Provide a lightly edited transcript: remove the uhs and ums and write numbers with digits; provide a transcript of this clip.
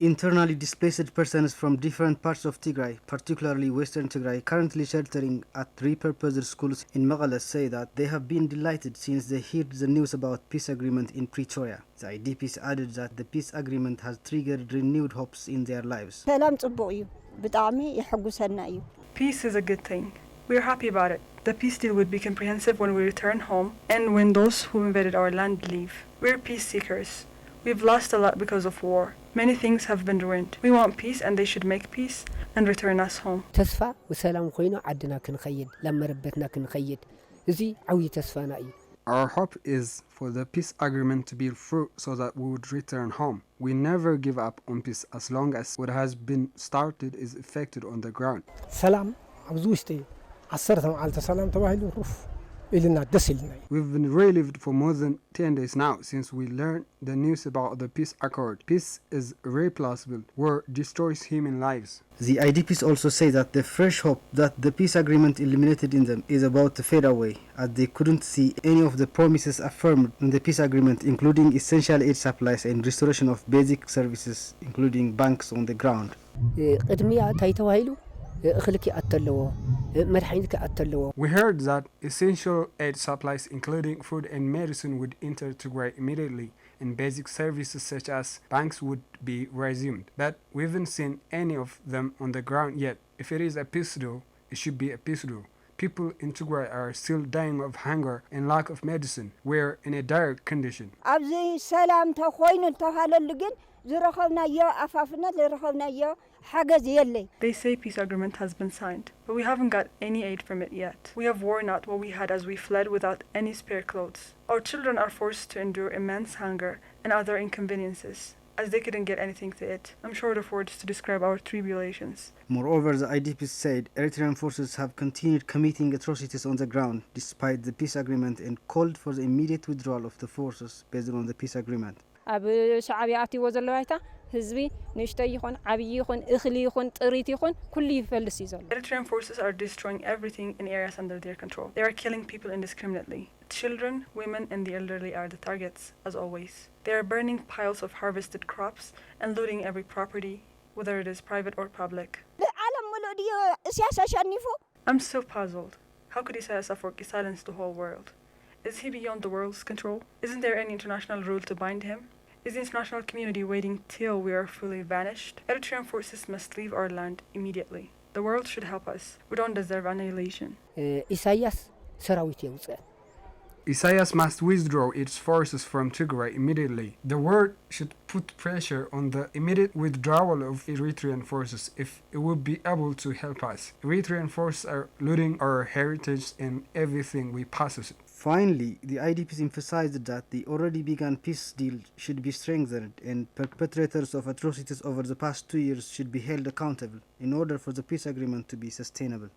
Internally displaced persons from different parts of Tigray, particularly Western Tigray, currently sheltering at repurposed schools in Meghaleh, say that they have been delighted since they heard the news about peace agreement in Pretoria. The IDPs added that the peace agreement has triggered renewed hopes in their lives. Peace is a good thing. We are happy about it. The peace deal would be comprehensive when we return home and when those who invaded our land leave. We're peace seekers. We've lost a lot because of war. Many things have been ruined. We want peace and they should make peace and return us home. تسفى وسلام خوينا عدنا كنخيد لما ربتنا كنخيد زي عوي تسفانا أي. Our hope is for the peace agreement to bear fruit so that we would return home. We never give up on peace as long as what has been started is effected on the ground. سلام عبزوشتي عصرتهم على سلام تواهلوا نروف. We've been relieved for more than 10 days now since we learned the news about the peace accord. Peace is irreplaceable. War destroys human lives. The IDPs also say that the fresh hope that the peace agreement illuminated in them is about to fade away, as they couldn't see any of the promises affirmed in the peace agreement, including essential aid supplies and restoration of basic services, including banks on the ground. We heard that essential aid supplies including food and medicine would enter Tigray immediately and basic services such as banks would be resumed. But we haven't seen any of them on the ground yet. If it is a peace deal, it should be a peace deal. People in Tigray are still dying of hunger and lack of medicine. We're in a dire condition. They say peace agreement has been signed, but we haven't got any aid from it yet. We have worn out what we had as we fled without any spare clothes. Our children are forced to endure immense hunger and other inconveniences, as they couldn't get anything to eat. I'm short of words to describe our tribulations. Moreover, the IDPs said Eritrean forces have continued committing atrocities on the ground despite the peace agreement and called for the immediate withdrawal of the forces based on the peace agreement. Eritrean forces are destroying everything in areas under their control. They are killing people indiscriminately. Children, women, and the elderly are the targets, as always. They are burning piles of harvested crops and looting every property, whether it is private or public. I'm so puzzled. How could Isaias Afwerki silence the whole world? Is he beyond the world's control? Isn't there any international rule to bind him? Is the international community waiting till we are fully vanished? Eritrean forces must leave our land immediately. The world should help us. We don't deserve annihilation. Isaias must withdraw its forces from Tigray immediately. The world should put pressure on the immediate withdrawal of Eritrean forces if it would be able to help us. Eritrean forces are looting our heritage and everything we possess. Finally, the IDPs emphasized that the already begun peace deal should be strengthened and perpetrators of atrocities over the past 2 years should be held accountable in order for the peace agreement to be sustainable.